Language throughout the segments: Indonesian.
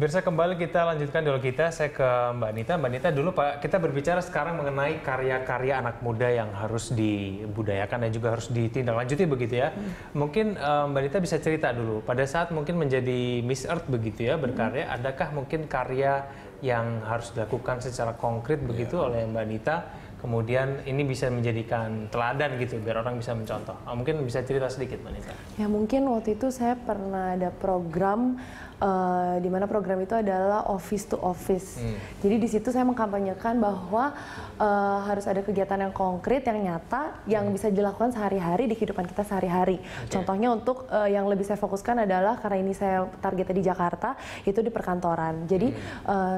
Pemirsa, kembali kita lanjutkan dialog kita. Saya ke Mbak Nita. Mbak Nita, dulu Pak, kita berbicara sekarang mengenai karya-karya anak muda yang harus dibudayakan dan juga harus ditindaklanjuti begitu ya. Mungkin Mbak Nita bisa cerita dulu, pada saat mungkin menjadi Miss Earth begitu ya, berkarya, adakah mungkin karya yang harus dilakukan secara konkret begitu oleh Mbak Nita? Kemudian ini bisa menjadikan teladan gitu biar orang bisa mencontoh. Mungkin bisa cerita sedikit, Mbak Nita. Ya mungkin waktu itu saya pernah ada program di mana program itu adalah office to office. Jadi di situ saya mengkampanyekan bahwa harus ada kegiatan yang konkret, yang nyata, yang bisa dilakukan sehari-hari di kehidupan kita sehari-hari. Contohnya untuk yang lebih saya fokuskan adalah karena ini saya targetnya di Jakarta, itu di perkantoran. Jadi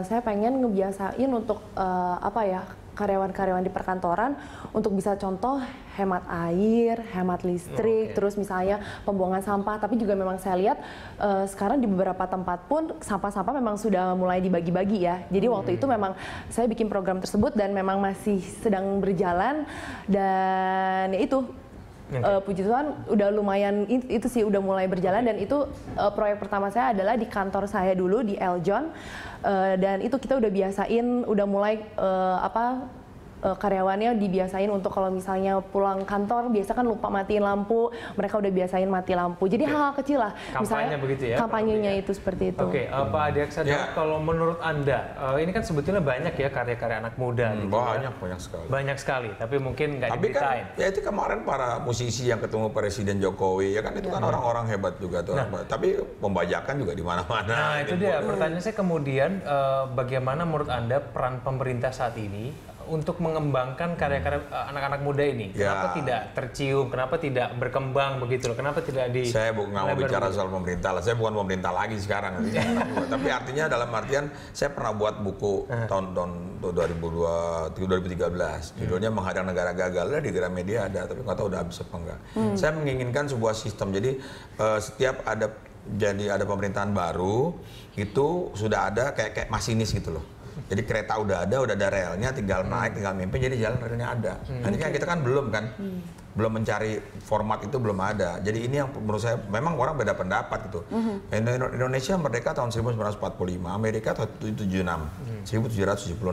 saya pengen ngebiasain untuk apa ya, karyawan-karyawan di perkantoran untuk bisa contoh hemat air, hemat listrik, terus misalnya pembuangan sampah. Tapi juga memang saya lihat sekarang di beberapa tempat pun sampah-sampah memang sudah mulai dibagi-bagi ya. Jadi waktu itu memang saya bikin program tersebut dan memang masih sedang berjalan dan ya itu. Puji Tuhan udah lumayan itu sih udah mulai berjalan dan itu proyek pertama saya adalah di kantor saya dulu di Eljon dan itu kita udah biasain udah mulai karyawannya dibiasain untuk kalau misalnya pulang kantor biasa kan lupa matiin lampu, mereka udah biasain mati lampu. Jadi hal-hal kecil lah. Kampanye misalnya begitu ya. Kampanyenya itu seperti itu. Oke, Pak Adiaksa, kalau menurut Anda ini kan sebetulnya banyak ya karya-karya anak muda. Banyak sekali. Banyak sekali, tapi mungkin nggak diberitain. Kan, ya itu kemarin para musisi yang ketemu Presiden Jokowi, ya kan itu kan orang-orang hebat juga tuh. Tapi pembajakan juga di mana-mana. Nah itu dia, pertanyaan saya kemudian bagaimana menurut Anda peran pemerintah saat ini untuk mengembangkan karya-karya anak-anak muda ini? Kenapa tidak tercium? Kenapa tidak berkembang begitu loh? Kenapa tidak di... Saya nggak mau bicara soal pemerintah lah, saya bukan pemerintah lagi sekarang. Tapi artinya dalam artian, saya pernah buat buku tahun 2013, judulnya Menghadang Negara Gagal, di Gramedia ada, tapi nggak tahu udah habis apa enggak. Saya menginginkan sebuah sistem, jadi setiap ada pemerintahan baru, itu sudah ada kayak masinis gitu loh. Jadi kereta udah ada relnya, tinggal naik, tinggal mimpin, jadi jalan relnya ada. Nah, ini kan kita kan belum belum mencari format itu, belum ada. Jadi ini yang menurut saya memang orang beda pendapat gitu. Indonesia merdeka tahun 1945, Amerika tahun 1776.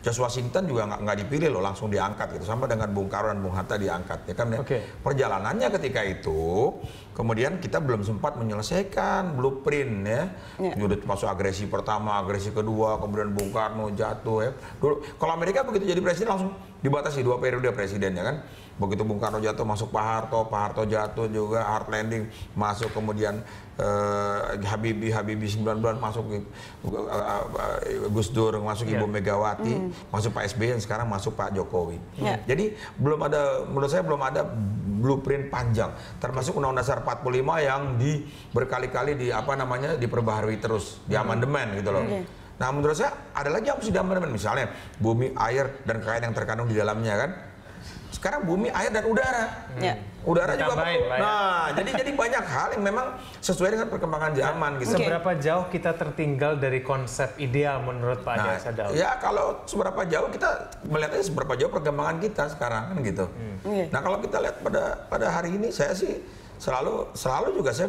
George Washington juga nggak dipilih loh, langsung diangkat gitu. Sama dengan Bung Karno dan Bung Hatta diangkat. Ya kan? Perjalanannya ketika itu, kemudian kita belum sempat menyelesaikan blueprint ya. Udah masuk agresi pertama, agresi kedua, kemudian Bung Karno jatuh ya. Dulu kalau Amerika begitu jadi presiden langsung dibatasi 2 periode presidennya kan. Begitu Bung Karno jatuh masuk Pak Harto jatuh juga, hard landing masuk, kemudian Habibie 9 bulan masuk, Gus Dur masuk, Ibu Megawati masuk, Pak SBY, dan sekarang masuk Pak Jokowi. Jadi belum ada, menurut saya belum ada blueprint panjang, termasuk Undang-Undang Dasar 45 yang berkali-kali diperbaharui terus, di amandemen gitu loh. Nah menurut saya ada lagi yang harus diamandemen, misalnya bumi, air, dan kekayaan yang terkandung di dalamnya kan. Sekarang bumi, air, dan udara. Udara juga. Nah, jadi banyak hal yang memang sesuai dengan perkembangan zaman gitu. Seberapa jauh kita tertinggal dari konsep ideal menurut Pak Adiaksa Daud? Ya kalau seberapa jauh kita melihatnya seberapa jauh perkembangan kita sekarang kan gitu. Nah kalau kita lihat pada hari ini, saya sih selalu juga saya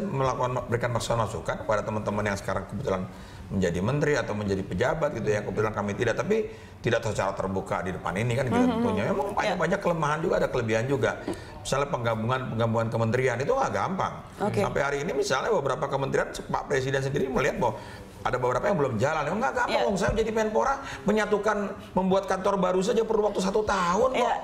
berikan masukan kepada teman-teman yang sekarang kebetulan menjadi menteri atau menjadi pejabat gitu ya, kebetulan kami tapi tidak secara terbuka di depan ini kan gitu tentunya. Memang banyak kelemahan juga, ada kelebihan juga. Misalnya penggabungan kementerian itu nggak gampang. Sampai hari ini misalnya beberapa kementerian Pak Presiden sendiri melihat bahwa ada beberapa yang belum jalan. Nggak gampang, saya jadi Menpora membuat kantor baru saja perlu waktu 1 tahun kok.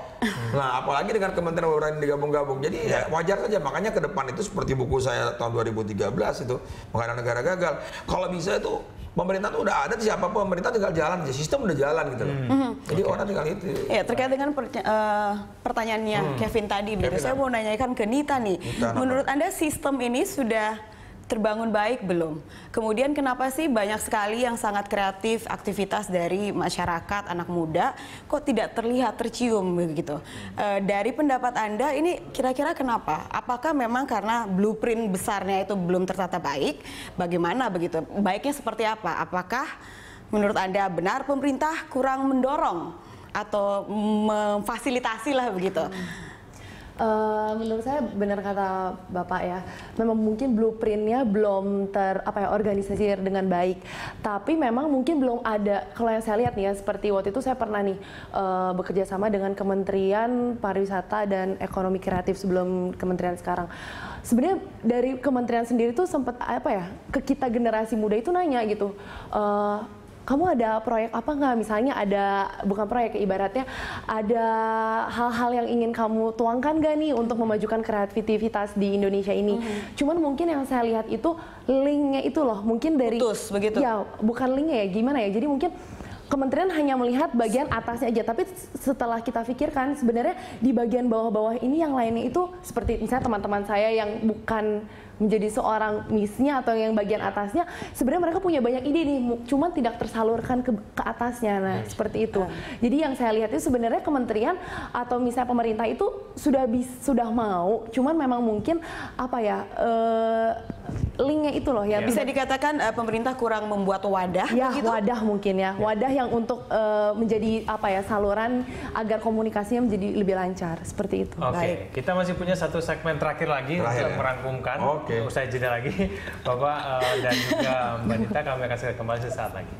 Nah, apalagi dengan kementerian yang digabung-gabung. Jadi ya wajar saja. Makanya ke depan itu seperti buku saya tahun 2013 itu, Menghadang Negara Gagal. Kalau bisa itu pemerintah tuh udah ada, siapapun pemerintah tinggal jalan, sistem udah jalan gitu loh. Jadi orang tinggal itu. Ya, terkait dengan pertanyaannya Kevin tadi, saya mau nanyakan ke Nita nih. Menurut Anda sistem ini sudah terbangun baik belum? Kemudian kenapa sih banyak sekali yang sangat kreatif aktivitas dari masyarakat anak muda kok tidak terlihat tercium begitu? Dari pendapat Anda ini kira-kira kenapa? Apakah memang karena blueprint besarnya itu belum tertata baik? Bagaimana begitu? Baiknya seperti apa? Apakah menurut Anda benar pemerintah kurang mendorong atau memfasilitasi lah begitu? Menurut saya benar kata Bapak ya, memang mungkin blueprintnya belum organisasi dengan baik. Tapi memang mungkin belum ada, kalau yang saya lihat nih ya, seperti waktu itu saya pernah nih bekerja sama dengan Kementerian Pariwisata dan Ekonomi Kreatif sebelum kementerian sekarang. Sebenarnya dari kementerian sendiri tuh sempat ke kita generasi muda itu nanya gitu. Kamu ada proyek apa nggak? Misalnya ada, bukan proyek, ibaratnya ada hal-hal yang ingin kamu tuangkan nggak nih untuk memajukan kreativitas di Indonesia ini? Cuman mungkin yang saya lihat itu linknya itu loh, mungkin dari putus begitu. Ya, bukan linknya ya, gimana ya? Jadi mungkin kementerian hanya melihat bagian atasnya aja, tapi setelah kita pikirkan sebenarnya di bagian bawah-bawah ini yang lainnya itu seperti misalnya teman-teman saya yang bukan menjadi seorang misnya atau yang bagian atasnya, sebenarnya mereka punya banyak ide nih, cuman tidak tersalurkan ke atasnya. Nah, seperti itu. Jadi yang saya lihat itu sebenarnya kementerian atau misalnya pemerintah itu sudah mau, cuman memang mungkin linknya itu loh ya. Bisa dikatakan pemerintah kurang membuat wadah. Ya, begitu? wadah mungkin ya. Wadah yang untuk menjadi saluran agar komunikasinya menjadi lebih lancar, seperti itu. Oke, kita masih punya satu segmen terakhir lagi untuk merangkumkan. Usai jeda lagi, Bapak dan juga Mbak Nita, kami akan segera kembali sesaat lagi.